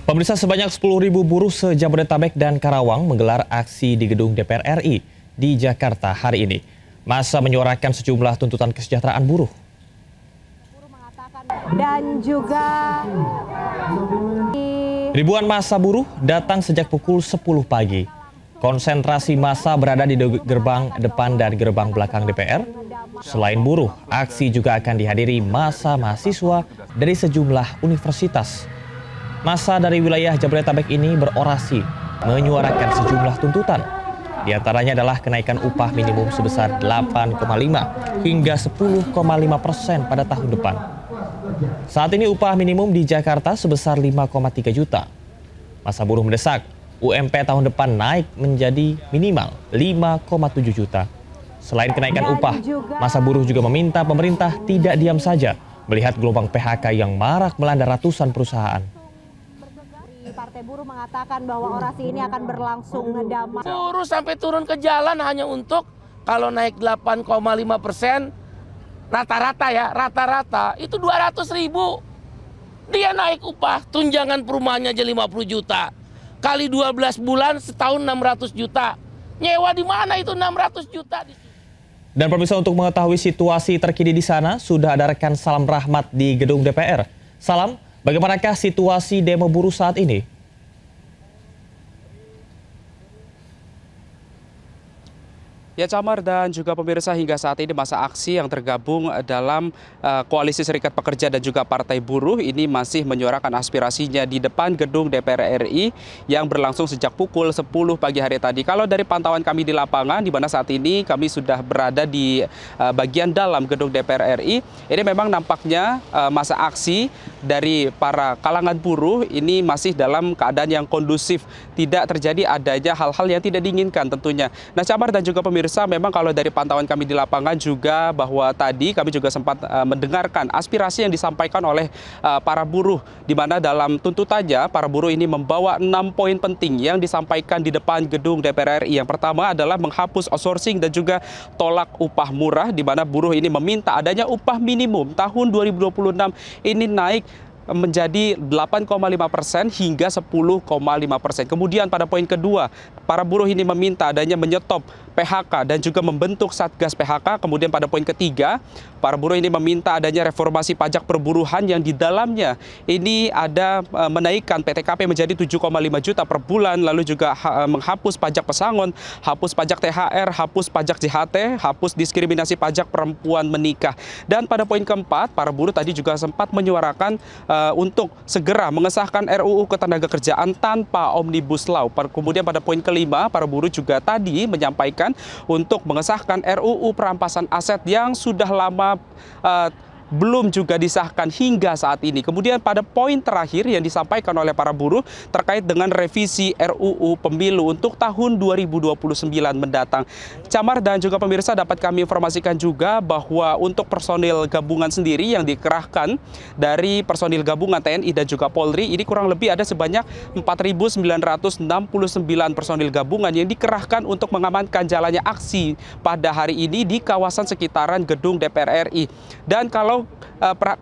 Pemirsa, sebanyak 10.000 buruh se-Jabodetabek dan Karawang menggelar aksi di gedung DPR RI di Jakarta hari ini. Massa menyuarakan sejumlah tuntutan kesejahteraan buruh. Dan juga ribuan massa buruh datang sejak pukul 10 pagi. Konsentrasi massa berada di gerbang depan dan gerbang belakang DPR. Selain buruh, aksi juga akan dihadiri massa mahasiswa dari sejumlah universitas. Massa dari wilayah Jabodetabek ini berorasi menyuarakan sejumlah tuntutan. Di antaranya adalah kenaikan upah minimum sebesar 8,5 hingga 10,5% pada tahun depan. Saat ini upah minimum di Jakarta sebesar 5,3 juta. Massa buruh mendesak UMP tahun depan naik menjadi minimal 5,7 juta. Selain kenaikan upah, massa buruh juga meminta pemerintah tidak diam saja melihat gelombang PHK yang marak melanda ratusan perusahaan. Partai Buruh mengatakan bahwa orasi ini akan berlangsung damai. Buruh sampai turun ke jalan hanya untuk kalau naik 8,5%, rata-rata itu 200.000. Dia naik upah, tunjangan perumahannya aja 50 juta. Kali 12 bulan setahun 600 juta. Nyewa di mana itu 600 juta? Dan pemirsa, untuk mengetahui situasi terkini di sana, sudah ada rekan Salam Rahmat di gedung DPR. Salam, bagaimanakah situasi demo buruh saat ini? Ya, Camar dan juga pemirsa, hingga saat ini masa aksi yang tergabung dalam Koalisi Serikat Pekerja dan juga Partai Buruh ini masih menyuarakan aspirasinya di depan gedung DPR RI yang berlangsung sejak pukul 10 pagi hari tadi. Kalau dari pantauan kami di lapangan, di mana saat ini kami sudah berada di bagian dalam gedung DPR RI, ini memang nampaknya masa aksi dari para kalangan buruh ini masih dalam keadaan yang kondusif, tidak terjadi adanya hal-hal yang tidak diinginkan tentunya. Nah, Camar dan juga pemirsa, memang kalau dari pantauan kami di lapangan juga bahwa tadi kami juga sempat mendengarkan aspirasi yang disampaikan oleh para buruh, di mana dalam tuntutannya para buruh ini membawa 6 poin penting yang disampaikan di depan gedung DPR RI. Yang pertama adalah menghapus outsourcing dan juga tolak upah murah, di mana buruh ini meminta adanya upah minimum tahun 2026 ini naik menjadi 8,5% hingga 10,5%. Kemudian pada poin kedua, para buruh ini meminta adanya menyetop PHK dan juga membentuk Satgas PHK. Kemudian pada poin ketiga, para buruh ini meminta adanya reformasi pajak perburuhan yang di dalamnya ini ada menaikkan PTKP menjadi 7,5 juta per bulan, lalu juga menghapus pajak pesangon, hapus pajak THR, hapus pajak JHT, hapus diskriminasi pajak perempuan menikah. Dan pada poin keempat, para buruh tadi juga sempat menyuarakan untuk segera mengesahkan RUU Ketenagakerjaan tanpa Omnibus Law. Kemudian pada poin kelima, para buruh juga tadi menyampaikan untuk mengesahkan RUU perampasan aset yang sudah lama belum juga disahkan hingga saat ini. Kemudian pada poin terakhir yang disampaikan oleh para buruh terkait dengan revisi RUU Pemilu untuk tahun 2029 mendatang. Camar dan juga pemirsa, dapat kami informasikan juga bahwa untuk personil gabungan sendiri yang dikerahkan dari personil gabungan TNI dan juga Polri, ini kurang lebih ada sebanyak 4.969 personil gabungan yang dikerahkan untuk mengamankan jalannya aksi pada hari ini di kawasan sekitaran gedung DPR RI. Dan kalau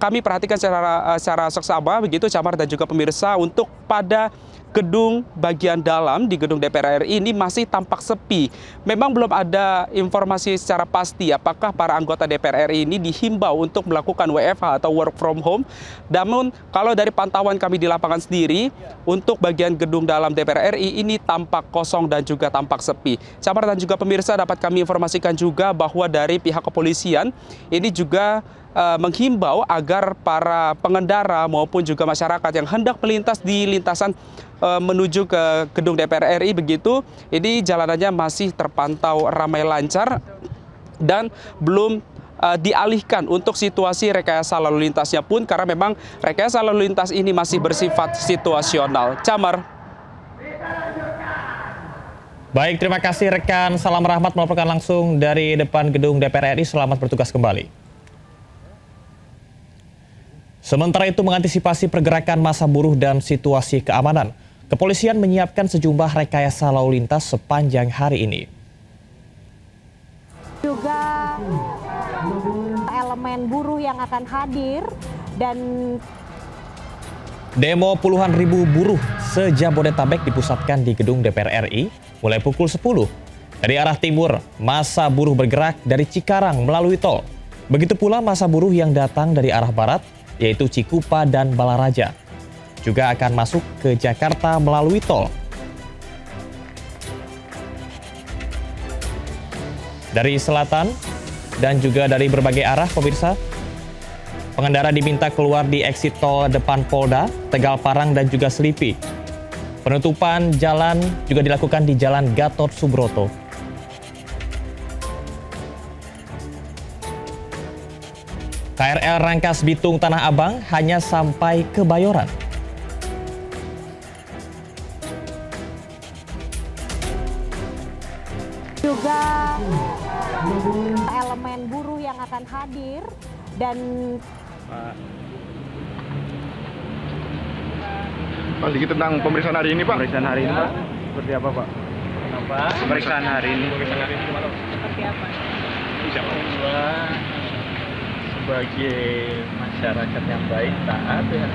kami perhatikan secara seksama begitu, Camar dan juga pemirsa, untuk pada gedung bagian dalam di gedung DPR RI ini masih tampak sepi. Memang belum ada informasi secara pasti apakah para anggota DPR RI ini dihimbau untuk melakukan WFH atau work from home. Namun kalau dari pantauan kami di lapangan sendiri, untuk bagian gedung dalam DPR RI ini tampak kosong dan juga tampak sepi. Camar dan juga pemirsa, dapat kami informasikan juga bahwa dari pihak kepolisian ini juga menghimbau agar para pengendara maupun juga masyarakat yang hendak melintas di lintasan menuju ke gedung DPR RI begitu, ini jalanannya masih terpantau ramai lancar dan belum dialihkan untuk situasi rekayasa lalu lintasnya pun, karena memang rekayasa lalu lintas ini masih bersifat situasional. Camar. Baik, terima kasih rekan Salam Rahmat melaporkan langsung dari depan gedung DPR RI. Selamat bertugas kembali. Sementara itu, mengantisipasi pergerakan massa buruh dan situasi keamanan, kepolisian menyiapkan sejumlah rekayasa lalu lintas sepanjang hari ini. Juga elemen buruh yang akan hadir dan Demo puluhan ribu buruh se-Jabodetabek dipusatkan di gedung DPR RI mulai pukul 10. Dari arah timur, massa buruh bergerak dari Cikarang melalui tol. Begitu pula massa buruh yang datang dari arah barat, yaitu Cikupa dan Balaraja. Juga akan masuk ke Jakarta melalui tol. Dari selatan dan juga dari berbagai arah, pemirsa, pengendara diminta keluar di eksit tol depan Polda, Tegal Parang dan juga Selipi. Penutupan jalan juga dilakukan di Jalan Gatot Subroto. KRL Rangkas Bitung Tanah Abang hanya sampai ke Bayoran. Juga elemen buruh yang akan hadir dan Pak, sedikit tentang pemeriksaan hari ini, Pak. Pemeriksaan hari ini, Pak, seperti apa, Pak? Kenapa? Pemeriksaan hari ini. Pemeriksaan hari ini gimana? Seperti apa? Siapa? Sebagai masyarakat yang baik, taat ya.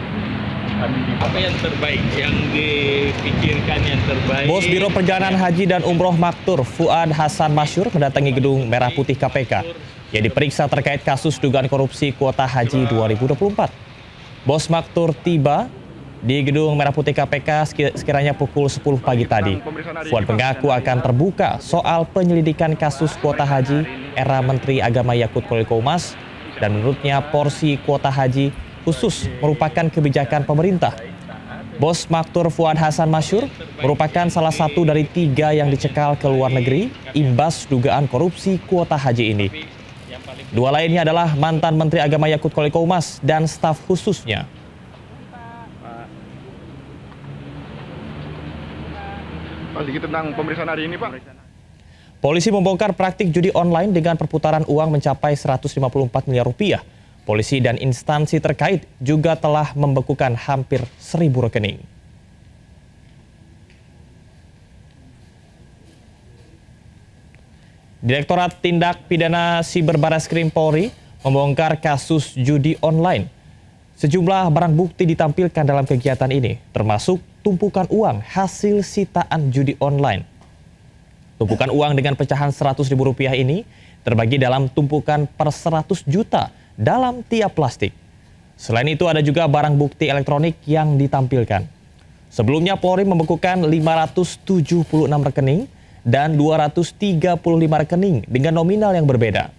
Apa yang terbaik, yang dipikirkan yang terbaik? Bos Biro Perjalanan Haji dan Umroh Maktur, Fuad Hasan Masyur, mendatangi gedung Merah Putih KPK yang diperiksa terkait kasus dugaan korupsi kuota haji 2024. Bos Maktur tiba di gedung Merah Putih KPK sekiranya pukul 10 pagi tadi. Fuad mengaku akan terbuka soal penyelidikan kasus kuota haji era Menteri Agama Yakut Khalil Qomas, dan menurutnya porsi kuota haji khusus merupakan kebijakan pemerintah. Bos Maktur Fuad Hasan Masyur merupakan salah satu dari 3 yang dicekal ke luar negeri imbas dugaan korupsi kuota haji ini. 2 lainnya adalah mantan Menteri Agama Yakut Khalil Qomas dan staf khususnya. Pak, sedikit tentang pemeriksaan hari ini, Pak. Polisi membongkar praktik judi online dengan perputaran uang mencapai 154 miliar rupiah. Polisi dan instansi terkait juga telah membekukan hampir 1.000 rekening. Direktorat Tindak Pidana Siber Barreskrim Polri membongkar kasus judi online. Sejumlah barang bukti ditampilkan dalam kegiatan ini, termasuk tumpukan uang hasil sitaan judi online. Tumpukan uang dengan pecahan Rp100.000 ini terbagi dalam tumpukan per 100 juta dalam tiap plastik. Selain itu ada juga barang bukti elektronik yang ditampilkan. Sebelumnya Polri membekukan 576 rekening dan 235 rekening dengan nominal yang berbeda.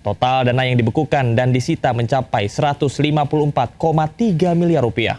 Total dana yang dibekukan dan disita mencapai 154,3 miliar rupiah.